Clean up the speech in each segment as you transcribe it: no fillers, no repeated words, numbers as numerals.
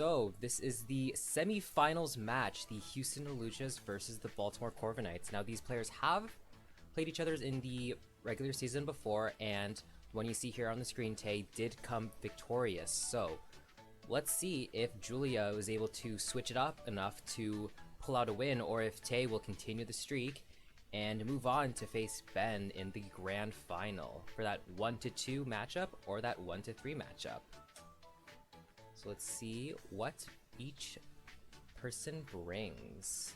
So, this is the semi-finals match, the Houston Hawluchas versus the Baltimore Corviknights. Now, these players have played each other in the regular season before, and when you see here on the screen, Tay did come victorious. So, let's see if Julia was able to switch it up enough to pull out a win, or if Tay will continue the streak and move on to face Ben in the grand final for that 1-2 matchup or that 1-3 matchup. So let's see what each person brings.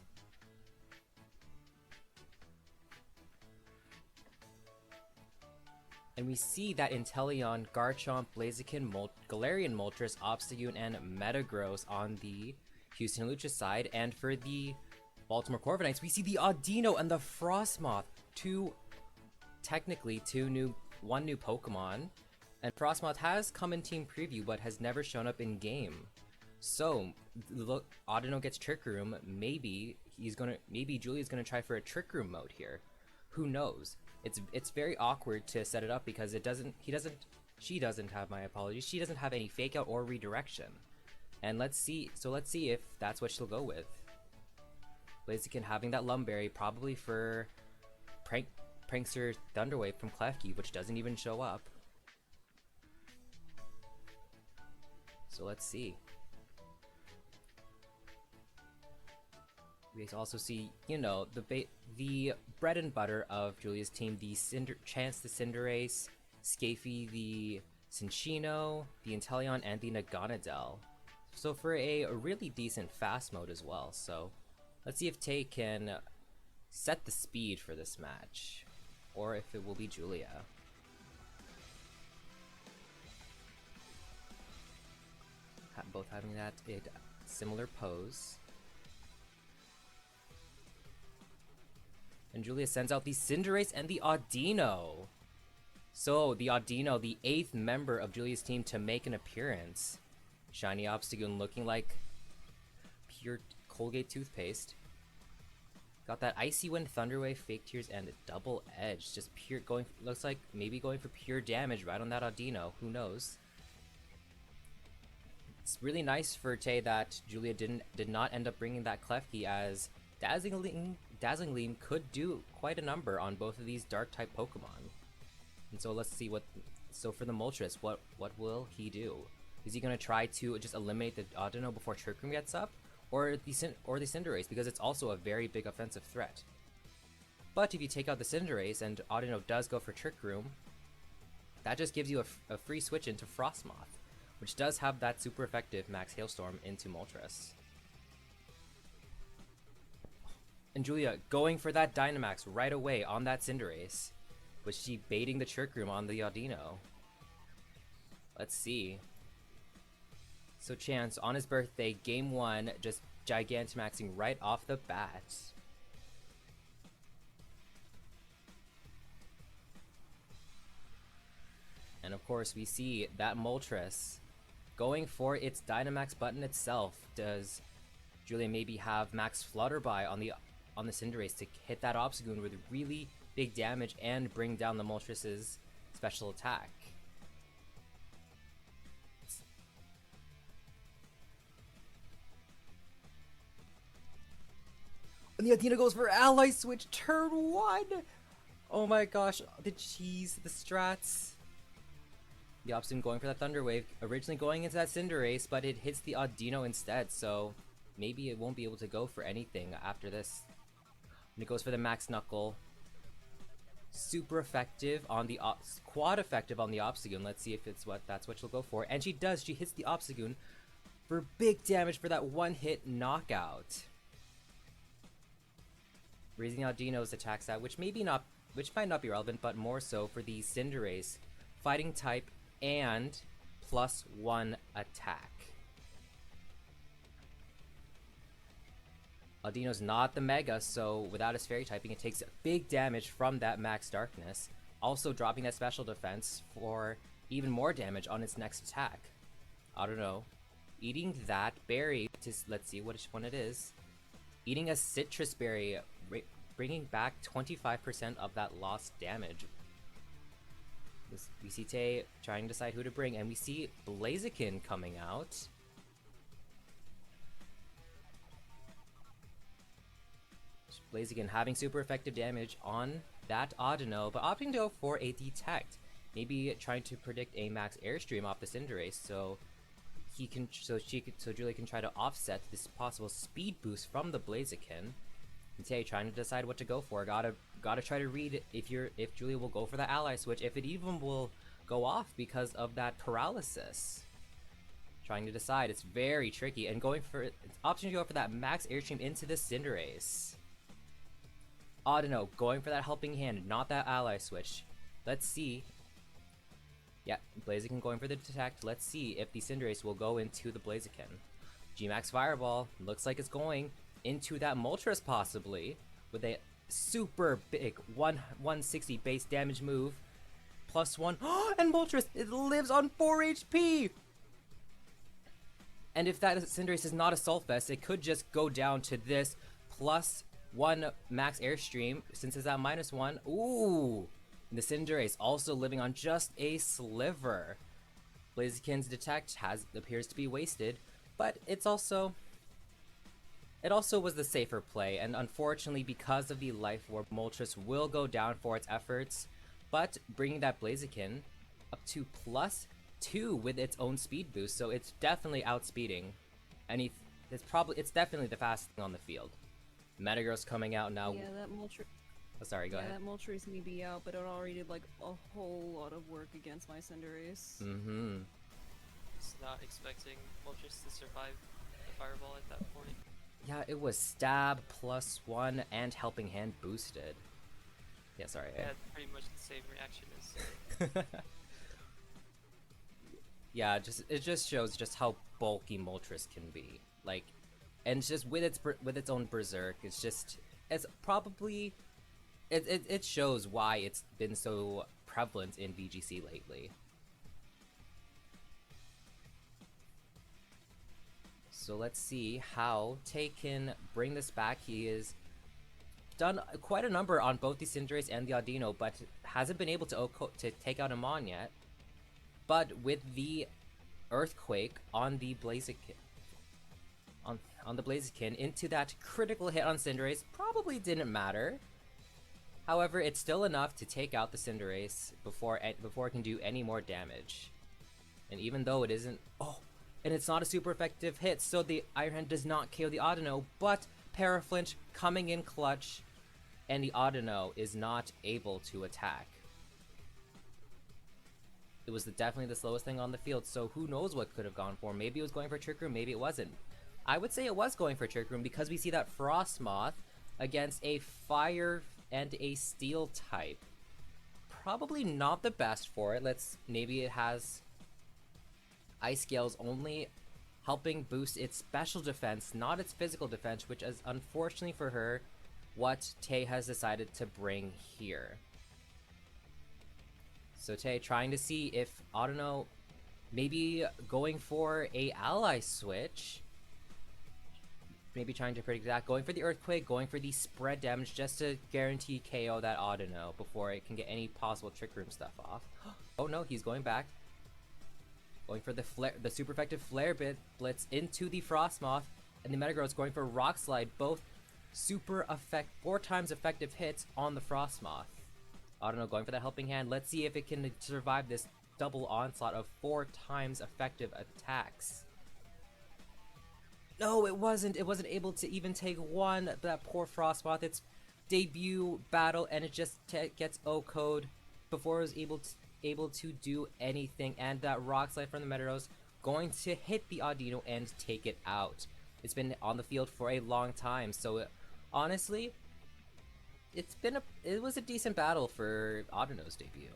And we see that Inteleon, Garchomp, Blaziken, Galarian Moltres, Obstagoon, and Metagross on the Houston Hawluchas side. And for the Baltimore Corviknights, we see the Audino and the Frostmoth. One new Pokemon. And Frostmoth has come in team preview, but has never shown up in game. So, look, Audino gets Trick Room. Maybe Julia's gonna try for a Trick Room mode here. Who knows? It's very awkward to set it up because she doesn't have, my apologies, she doesn't have any fake out or redirection. And let's see if that's what she'll go with. Blaziken having that Lumberry, probably for Prankster Thunderwave from Klefki, which doesn't even show up. So let's see. We also see, you know, the bread and butter of Julia's team, the Chance the Cinderace, Scafey the Cinccino, the Inteleon, and the Naganadel. So for a really decent fast mode as well. So let's see if Tay can set the speed for this match, or if it will be Julia. Both having that similar pose. And Julia sends out the Cinderace and the Audino. So the Audino, the 8th member of Julia's team to make an appearance. Shiny Obstagoon looking like pure Colgate toothpaste. Got that Icy Wind, Thunderwave, Fake Tears, and Double Edge. Just pure looks like maybe going for pure damage right on that Audino. Who knows? It's really nice for Tay that Julia did not end up bringing that Klefki, as Dazzling Gleam could do quite a number on both of these Dark-type Pokemon. And so let's see so for the Moltres, what will he do? Is he going to try to just eliminate the Audino before Trick Room gets up? Or the Cinderace, because it's also a very big offensive threat. But if you take out the Cinderace and Audino does go for Trick Room, that just gives you a free switch into Frostmoth, which does have that super effective Max Hailstorm into Moltres. And Julia going for that Dynamax right away on that Cinderace. Was she baiting the Trick Room on the Audino? Let's see. So Chance, on his birthday, game 1, just Gigantamaxing right off the bat. And of course, we see that Moltres going for its Dynamax button itself. Does Julia maybe have Max Flutterby on the Cinderace to hit that Obstagoon with really big damage and bring down the Moltres' special attack? And the Athena goes for Ally Switch turn 1! Oh my gosh, the cheese, the strats. The Obstagoon going for that Thunder Wave, originally going into that Cinderace, but it hits the Audino instead, so maybe it won't be able to go for anything after this. And it goes for the Max Knuckle. Super effective on the quad effective on the Obstagoon. Let's see if that's what she'll go for. And she does. She hits the Obstagoon for big damage for that one-hit knockout. Raising Audino's attack stat, which might not be relevant, but more so for the Cinderace, fighting type and +1 attack. Audino's not the Mega, so without his Fairy typing, it takes big damage from that Max Darkness, also dropping that special defense for even more damage on its next attack. I don't know. Eating that berry, let's see which one it is. Eating a Citrus Berry, bringing back 25% of that lost damage. We see Tay trying to decide who to bring, and we see Blaziken coming out. Blaziken having super effective damage on that Audino, but opting to go for a detect. Maybe trying to predict a max airstream off the Cinderace, so Julia can try to offset this possible speed boost from the Blaziken. And Tay trying to decide what to go for. Gotta try to read if Julia will go for the ally switch, if it even will go off because of that paralysis. Trying to decide, it's very tricky, and going for option to go for that max airstream into the Cinderace. Audino going for that helping hand, not that ally switch. Let's see. Yeah, Blaziken going for the detect. Let's see if the Cinderace will go into the Blaziken. G-Max Fireball looks like it's going into that Moltres possibly, with a super big 160 base damage move. +1. And Moltres, it lives on 4 HP! And if that Cinderace is not a Assault Vest, it could just go down to this +1 max airstream, since it's at -1. Ooh! And the Cinderace also living on just a sliver. Blaziken's detect appears to be wasted, but it also was the safer play, and unfortunately because of the Life Orb, Moltres will go down for its efforts, but bringing that Blaziken up to +2 with its own speed boost, so it's definitely outspeeding. And it's definitely the fastest thing on the field. Metagross coming out now. Yeah, that Moltres. Oh, sorry, go ahead. That Moltres may be out, but it already did like a whole lot of work against my Cinderace. Mm-hmm. Just not expecting Moltres to survive the fireball at that point. Yeah, it was stab +1 and helping hand boosted. Yeah, sorry. I had pretty much the same reaction as. Yeah, it just shows just how bulky Moltres can be. Like, and just with its own berserk, it shows why it's been so prevalent in VGC lately. So let's see how Tay can bring this back. He has done quite a number on both the Cinderace and the Audino, but hasn't been able to take out Amon yet. But with the Earthquake on the Blaziken, on the Blaziken into that critical hit on Cinderace, probably didn't matter. However, it's still enough to take out the Cinderace before it can do any more damage. And even though it isn't, and it's not a super effective hit, so the Iron Hand does not KO the Audino, but Paraflinch coming in clutch, and the Audino is not able to attack. It was definitely the slowest thing on the field, so who knows what could have gone for. Maybe it was going for Trick Room, maybe it wasn't. I would say it was going for Trick Room because we see that Frostmoth against a Fire and a Steel type. Probably not the best for it. Maybe it has Ice Scales only helping boost its special defense, not its physical defense, which is unfortunately for her what Tay has decided to bring here. So Tay trying to see if Audino maybe going for a ally switch. Maybe trying to predict that. Going for the Earthquake, going for the spread damage just to guarantee KO that Audino before it can get any possible Trick Room stuff off. Oh no, he's going back. Going for the super effective Flare Blitz into the Frostmoth, and the Metagross going for Rock Slide, both 4 times effective hits on the Frostmoth. Audino going for that helping hand. Let's see if it can survive this double onslaught of 4 times effective attacks. No, it wasn't. It wasn't able to even take one. That poor Frostmoth. Its debut battle, and it just gets O-code before it was able to do anything. And that Rock Slide from the Metagross going to hit the Audino and take it out. It's been on the field for a long time, so honestly, it was a decent battle for Audino's debut.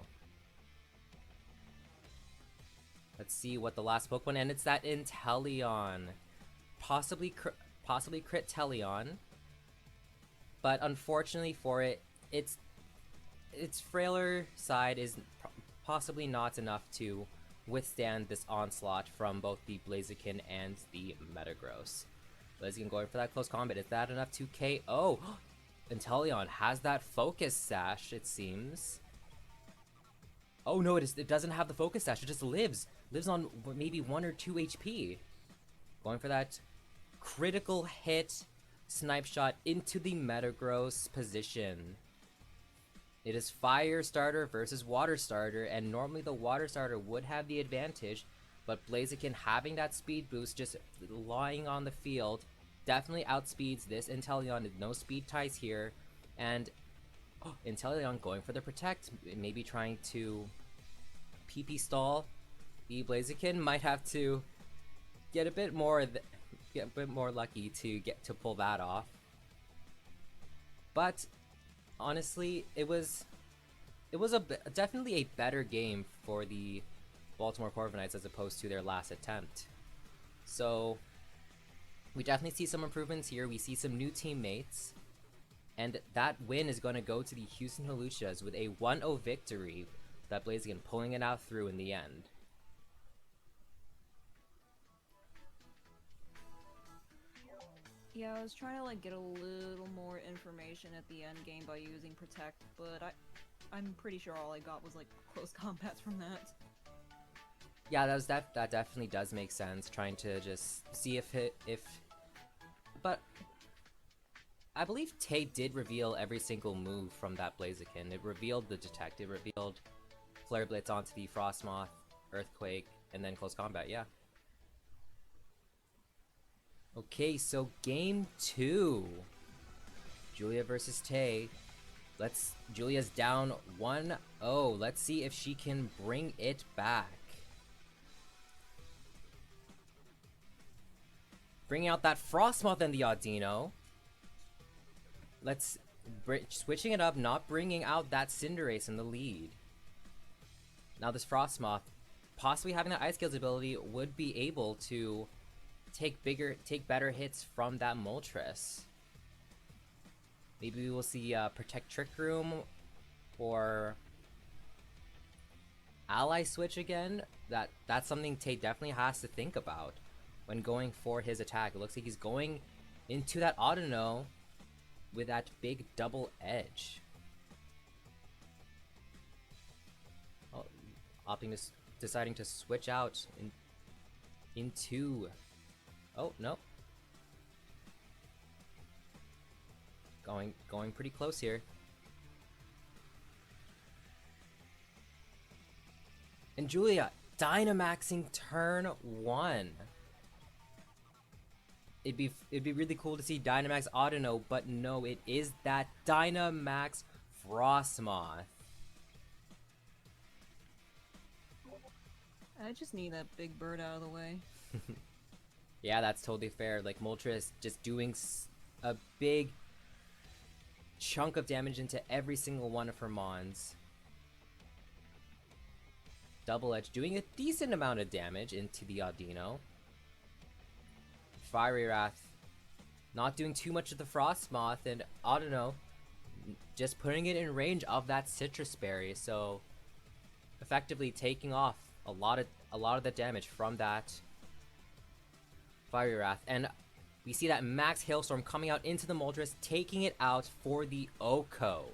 Let's see what the last Pokemon, and it's that Inteleon. Possibly crit Teleon, but unfortunately for it, its frailer side is possibly not enough to withstand this onslaught from both the Blaziken and the Metagross. Blaziken going for that close combat. Is that enough to KO? Inteleon has that Focus Sash, it seems. Oh no, it doesn't have the Focus Sash. It just lives on maybe 1 or 2 HP. Going for that critical hit snipe shot into the Metagross position. It is fire starter versus water starter, and normally the water starter would have the advantage, but Blaziken having that speed boost just lying on the field definitely outspeeds this Inteleon. No speed ties here, and Inteleon going for the protect, maybe trying to PP stall. The Blaziken might have to get a bit more lucky to pull that off. But honestly, it was definitely a better game for the Baltimore Corviknights as opposed to their last attempt. So we definitely see some improvements here. We see some new teammates, and that win is going to go to the Houston Hawluchas with a 1-0 victory. That Blaziken pulling it out through in the end. Yeah, I was trying to like get a little more information at the end game by using Protect, but I'm pretty sure all I got was like close combats from that. Yeah, that definitely does make sense. Trying to just see if but I believe Tay did reveal every single move from that Blaziken. It revealed the Detect, it revealed Flare Blitz onto the Frostmoth, Earthquake, and then close combat. Yeah. Okay, so game 2. Julia versus Tay. Julia's down 1-0. Let's see if she can bring it back. Bringing out that Frostmoth and the Audino. Switching it up, not bringing out that Cinderace in the lead. Now this Frostmoth, possibly having that Ice Skills ability, would be able to take better hits from that Moltres. Maybe we will see Protect Trick Room or Ally Switch again. That's something Tay definitely has to think about when going for his attack. It looks like he's going into that Audino with that big double edge. Oh, deciding to switch out into. Oh no. Going pretty close here. And Julia Dynamaxing turn 1. It'd be really cool to see Dynamax Audino, but no, it is that Dynamax Frostmoth. I just need that big bird out of the way. Yeah, that's totally fair. Like Moltres just doing a big chunk of damage into every single one of her mons. Double Edge doing a decent amount of damage into the Audino. Fiery Wrath not doing too much of the Frostmoth, and Audino just putting it in range of that Citrus Berry, so effectively taking off a lot of the damage from that Fiery Wrath. And we see that Max Hailstorm coming out into the Moltres, taking it out for the Oko.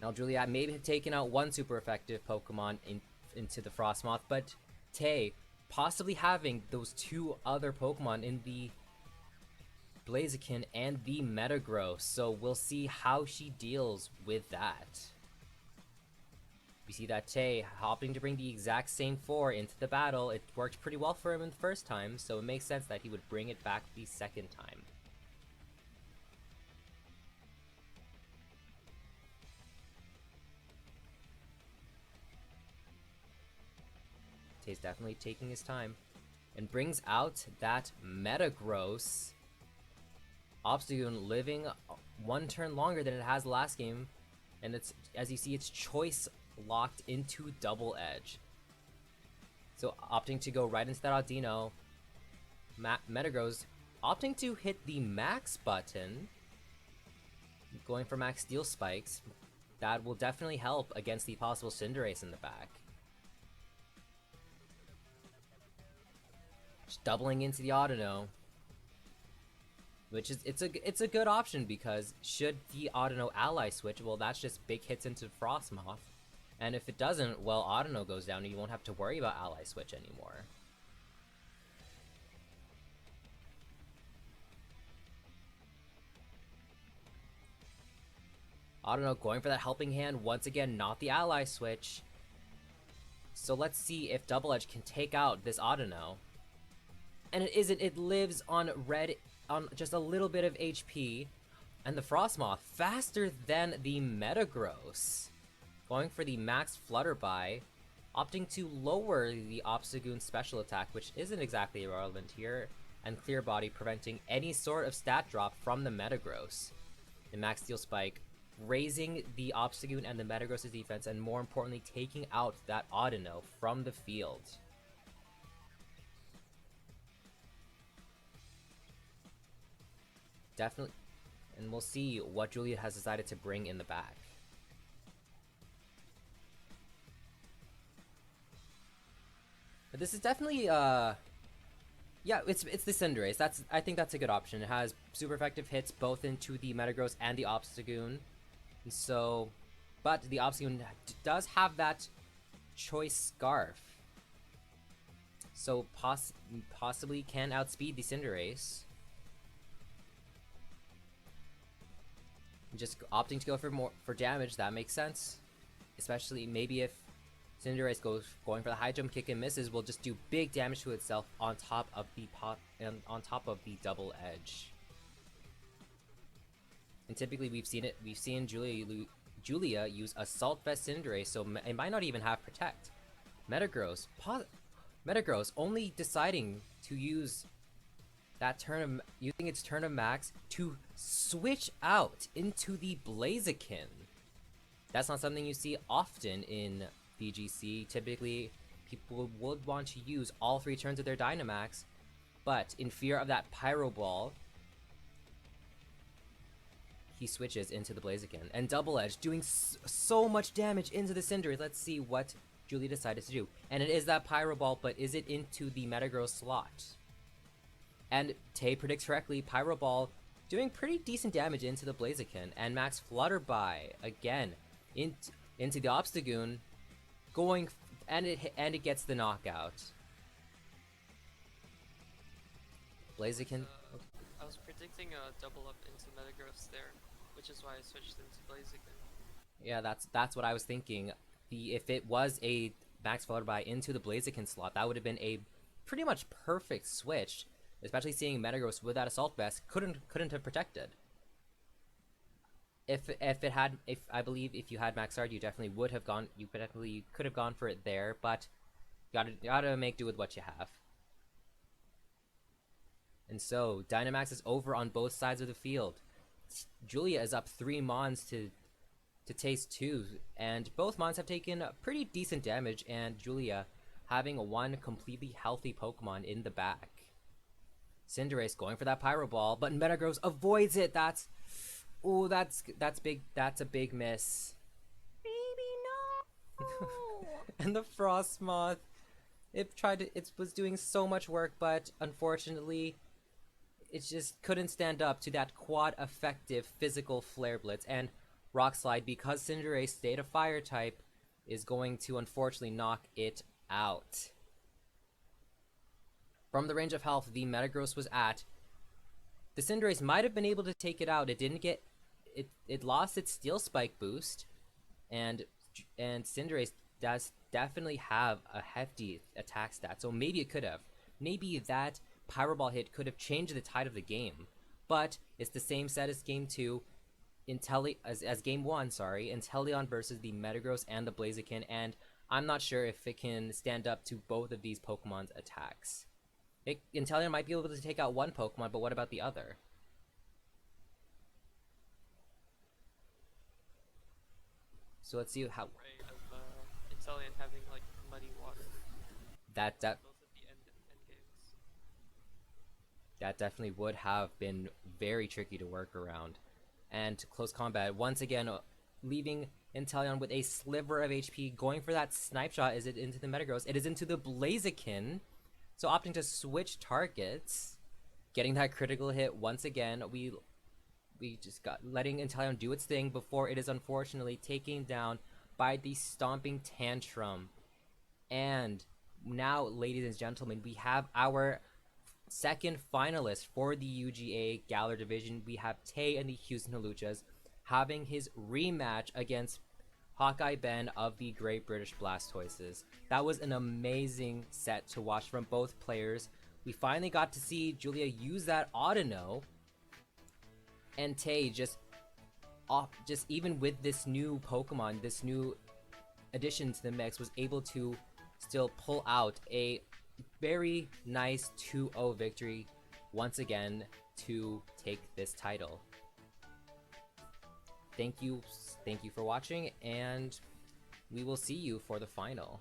Now Julia may have taken out one super effective Pokemon into the Frostmoth, but Tay possibly having those two other Pokemon in the Blaziken and the Metagross, so we'll see how she deals with that. We see that Tay opting to bring the exact same 4 into the battle. It worked pretty well for him in the first time, so it makes sense that he would bring it back the second time. Tay's definitely taking his time and brings out that Metagross. Obstagoon living one turn longer than it has last game, and it's, as you see, it's choice locked into Double Edge. So opting to go right into that Audino. Metagross opting to hit the max button, going for max steel spikes. That will definitely help against the possible Cinderace in the back. Just doubling into the Audino, which is it's a good option, because should the Audino ally switch, well, that's just big hits into Frostmoth. And if it doesn't, well, Audino goes down and you won't have to worry about ally switch anymore. I don't know, going for that helping hand once again, not the ally switch. So let's see if Double Edge can take out this Audino. And it isn't, it lives on red, on just a little bit of HP. And the Frostmoth, faster than the Metagross. Going for the max Flutterby, opting to lower the Obstagoon special attack, which isn't exactly irrelevant here, and Clear Body preventing any sort of stat drop from the Metagross. The Max Steel Spike raising the Obstagoon and the Metagross's defense, and more importantly, taking out that Audino from the field. Definitely, and we'll see what Julia has decided to bring in the back. But this is definitely, yeah, it's the Cinderace. I think that's a good option. It has super effective hits both into the Metagross and the Obstagoon. And so, but the Obstagoon does have that choice Scarf. So possibly can outspeed the Cinderace. Just opting to go for damage, that makes sense. Especially maybe if Cinderace going for the high jump kick and misses, will just do big damage to itself on top of the Double Edge. And typically we've seen Julia use Assault Vest Cinderace, so it might not even have Protect. Metagross only deciding to use that using its turn of max to switch out into the Blaziken. That's not something you see often in VGC. Typically, people would want to use all 3 turns of their Dynamax, but in fear of that Pyro Ball, he switches into the Blaziken. And Double Edge doing so much damage into the Cinderace. Let's see what Julie decided to do. And it is that Pyro Ball, but is it into the Metagross slot? And Tay predicts correctly, Pyro Ball doing pretty decent damage into the Blaziken. And Max Flutterby, again, into the Obstagoon, and it gets the knockout. Blaziken. I was predicting a double up into Metagross there, which is why I switched into Blaziken. Yeah, that's what I was thinking. If it was a Max Flutterby into the Blaziken slot, that would have been a pretty much perfect switch. Especially seeing Metagross with that Assault Vest couldn't have protected. If I believe if you had Max Guard, you definitely would have gone. You could have gone for it there, but you gotta make do with what you have. And so Dynamax is over on both sides of the field. Julia is up 3 Mons to Tay's 2, and both Mons have taken pretty decent damage, and Julia having 1 completely healthy Pokemon in the back. Cinderace going for that Pyro Ball, but Metagross avoids it. That's big. That's a big miss. Baby, no! And the Frostmoth, it was doing so much work, but unfortunately, it just couldn't stand up to that quad effective physical Flare Blitz, and Rock Slide, because Cinderace stayed a Fire type, is going to unfortunately knock it out. From the range of health the Metagross was at, the Cinderace might have been able to take it out. It didn't get it lost its Steel Spike boost, and Cinderace does definitely have a hefty attack stat, so maybe it could have. Maybe that Pyro Ball hit could have changed the tide of the game. But it's the same set as game 2, as game 1, sorry, Inteleon versus the Metagross and the Blaziken, and I'm not sure if it can stand up to both of these Pokemon's attacks. Inteleon might be able to take out one Pokemon, but what about the other? So let's see how... Right, of Inteleon having, like, muddy water. That Both at the end games. That definitely would have been very tricky to work around. And close combat, once again, leaving Inteleon with a sliver of HP, going for that Snipe Shot. Is it into the Metagross? It is into the Blaziken. So opting to switch targets, getting that critical hit once again. We just got letting Inteleon do its thing before it is unfortunately taken down by the Stomping Tantrum. And now, ladies and gentlemen, we have our second finalist for the UGA Galar division. We have Tay and the Houston Hawluchas having his rematch against Hawkeye Ben of the Great British Blastoises. That was an amazing set to watch from both players. We finally got to see Julia use that Audino, and Tay just even with this new Pokemon, this new addition to the mix, was able to still pull out a very nice 2-0 victory once again to take this title. Thank you for watching, and we will see you for the final.